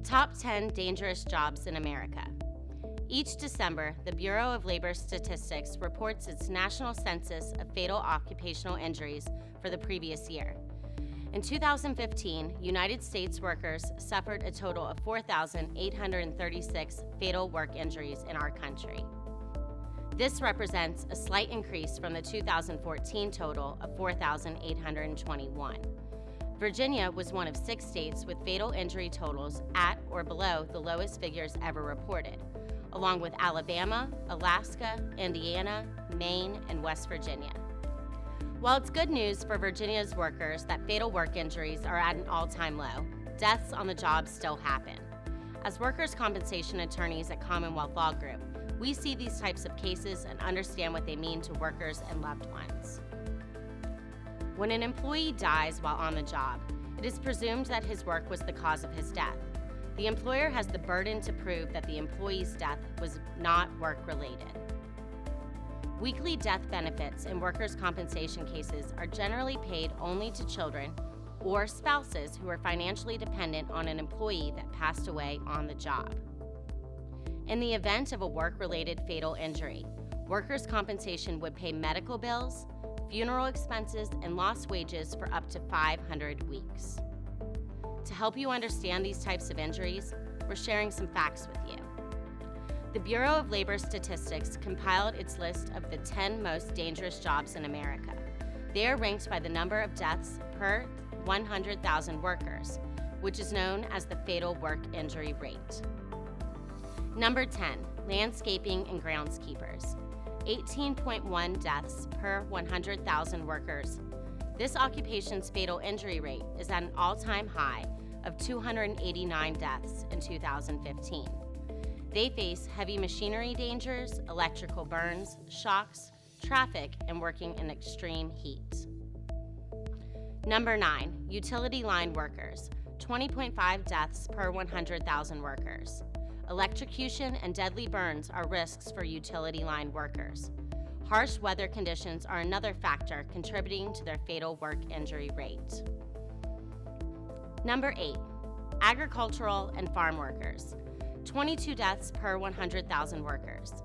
Top 10 Dangerous Jobs in America. Each December, the Bureau of Labor Statistics reports its national census of fatal occupational injuries for the previous year. In 2015, United States workers suffered a total of 4,836 fatal work injuries in our country. This represents a slight increase from the 2014 total of 4,821. Virginia was one of 6 states with fatal injury totals at or below the lowest figures ever reported, along with Alabama, Alaska, Indiana, Maine, and West Virginia. While it's good news for Virginia's workers that fatal work injuries are at an all-time low, deaths on the job still happen. As workers' compensation attorneys at Commonwealth Law Group, we see these types of cases and understand what they mean to workers and loved ones. When an employee dies while on the job, it is presumed that his work was the cause of his death. The employer has the burden to prove that the employee's death was not work-related. Weekly death benefits in workers' compensation cases are generally paid only to children or spouses who are financially dependent on an employee that passed away on the job. In the event of a work-related fatal injury, workers' compensation would pay medical bills, funeral expenses, and lost wages for up to 500 weeks. To help you understand these types of injuries, we're sharing some facts with you. The Bureau of Labor Statistics compiled its list of the 10 most dangerous jobs in America. They are ranked by the number of deaths per 100,000 workers, which is known as the fatal work injury rate. Number 10, landscaping and groundskeepers. 18.1 deaths per 100,000 workers. This occupation's fatal injury rate is at an all-time high of 289 deaths in 2015. They face heavy machinery dangers, electrical burns, shocks, traffic, and working in extreme heat. Number 9, utility line workers. 20.5 deaths per 100,000 workers. Electrocution and deadly burns are risks for utility line workers. Harsh weather conditions are another factor contributing to their fatal work injury rate. Number 8, agricultural and farm workers. 22 deaths per 100,000 workers.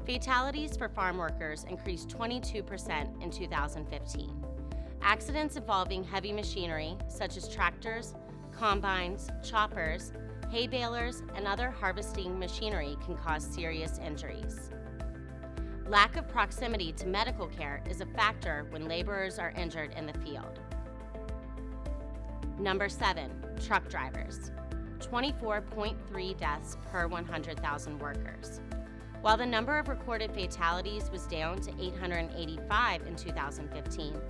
Fatalities for farm workers increased 22% in 2015. Accidents involving heavy machinery, such as tractors, combines, choppers, hay balers, and other harvesting machinery can cause serious injuries. Lack of proximity to medical care is a factor when laborers are injured in the field. Number 7, truck drivers. 24.3 deaths per 100,000 workers. While the number of recorded fatalities was down to 885 in 2015,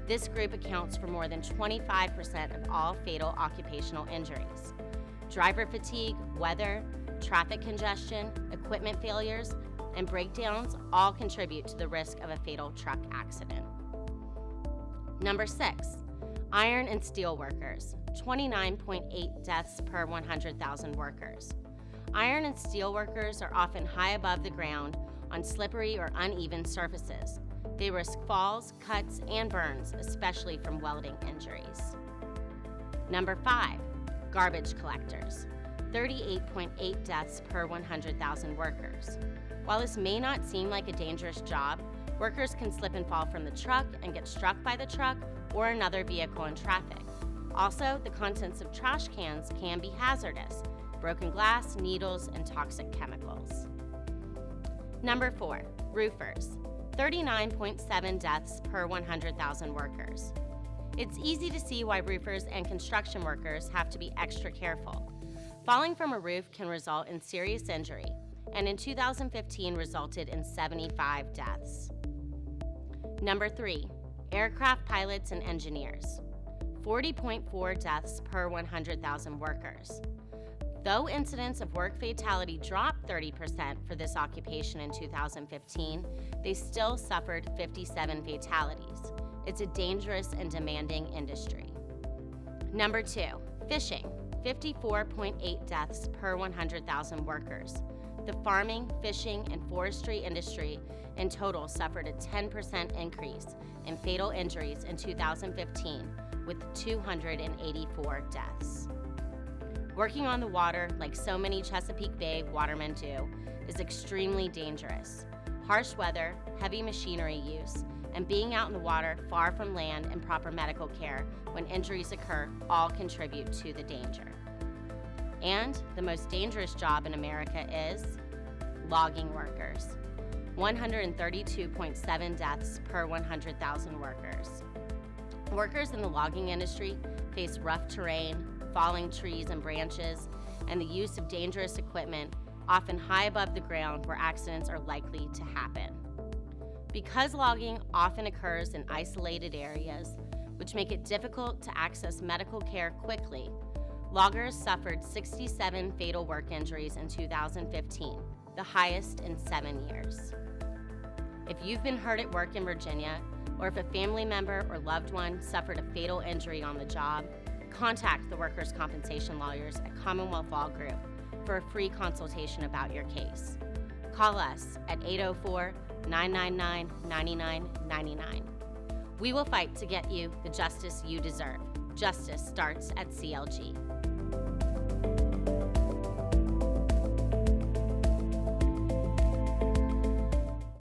this group accounts for more than 25% of all fatal occupational injuries. Driver fatigue, weather, traffic congestion, equipment failures, and breakdowns all contribute to the risk of a fatal truck accident. Number 6, iron and steel workers. 29.8 deaths per 100,000 workers. Iron and steel workers are often high above the ground on slippery or uneven surfaces. They risk falls, cuts, and burns, especially from welding injuries. Number 5, garbage collectors. 38.8 deaths per 100,000 workers. While this may not seem like a dangerous job, workers can slip and fall from the truck and get struck by the truck or another vehicle in traffic. Also, the contents of trash cans can be hazardous: broken glass, needles, and toxic chemicals. Number 4, roofers. 39.7 deaths per 100,000 workers. It's easy to see why roofers and construction workers have to be extra careful. Falling from a roof can result in serious injury, and in 2015 resulted in 75 deaths. Number 3, aircraft pilots and engineers. 40.4 deaths per 100,000 workers. Though incidents of work fatality dropped 30% for this occupation in 2015, they still suffered 57 fatalities. It's a dangerous and demanding industry. Number 2, fishing. 54.8 deaths per 100,000 workers. The farming, fishing, and forestry industry in total suffered a 10% increase in fatal injuries in 2015, with 284 deaths. Working on the water, like so many Chesapeake Bay watermen do, is extremely dangerous. Harsh weather, heavy machinery use, and being out in the water far from land and proper medical care when injuries occur all contribute to the danger. And the most dangerous job in America is logging workers. 132.7 deaths per 100,000 workers. Workers in the logging industry face rough terrain, falling trees and branches, and the use of dangerous equipment, often high above the ground where accidents are likely to happen. Because logging often occurs in isolated areas, which make it difficult to access medical care quickly, loggers suffered 67 fatal work injuries in 2015, the highest in 7 years. If you've been hurt at work in Virginia, or if a family member or loved one suffered a fatal injury on the job, contact the workers' compensation lawyers at Commonwealth Law Group for a free consultation about your case. Call us at 804-999-9999. We will fight to get you the justice you deserve. Justice starts at CLG.